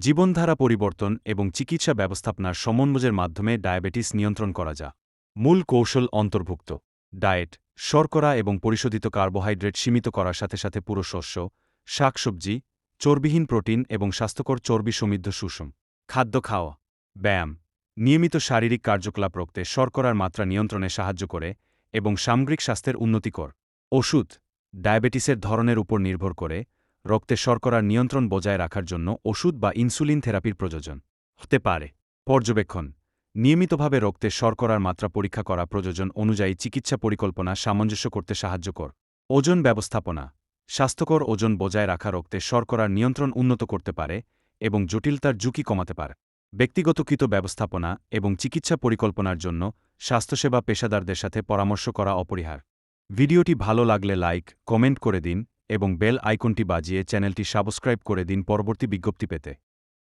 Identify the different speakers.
Speaker 1: জীবনধারা পরিবর্তন এবং চিকিৎসা ব্যবস্থাপনার সমন্বয়ের মাধ্যমে ডায়াবেটিস নিয়ন্ত্রণ করা যায়। মূল কৌশল অন্তর্ভুক্ত: ডায়েট, শর্করা এবং পরিশোধিত কার্বোহাইড্রেট সীমিত করার সাথে সাথে পুরো শস্য, শাকসবজি, চর্বিহীন প্রোটিন এবং স্বাস্থ্যকর চর্বি সমৃদ্ধ সুষম খাদ্য খাওয়া। ব্যায়াম, নিয়মিত শারীরিক কার্যকলাপ রক্তে শর্করার মাত্রা নিয়ন্ত্রণে সাহায্য করে এবং সামগ্রিক স্বাস্থ্যের উন্নতি কর। ওষুধ, ডায়াবেটিসের ধরনের উপর নির্ভর করে রক্তে শর্করার নিয়ন্ত্রণ বজায় রাখার জন্য ওষুধ বা ইনসুলিন থেরাপির প্রয়োজন হতে পারে। পর্যবেক্ষণ, নিয়মিতভাবে রক্তে শর্করার মাত্রা পরীক্ষা করা প্রয়োজন অনুযায়ী চিকিৎসা পরিকল্পনা সামঞ্জস্য করতে সাহায্য কর। ওজন ব্যবস্থাপনা, স্বাস্থ্যকর ওজন বজায় রাখা রক্তে শর্করার নিয়ন্ত্রণ উন্নত করতে পারে এবং জটিলতার ঝুঁকি কমাতে পারে। ব্যক্তিগতকৃত ব্যবস্থাপনা এবং চিকিৎসা পরিকল্পনার জন্য স্বাস্থ্যসেবা পেশাদারদের সাথে পরামর্শ করা অপরিহার্য। ভিডিওটি ভালো লাগলে লাইক, কমেন্ট করে দিন এবং বেল আইকনটি বাজিয়ে চ্যানেলটি সাবস্ক্রাইব করে দিন পরবর্তী বিজ্ঞপ্তি পেতে।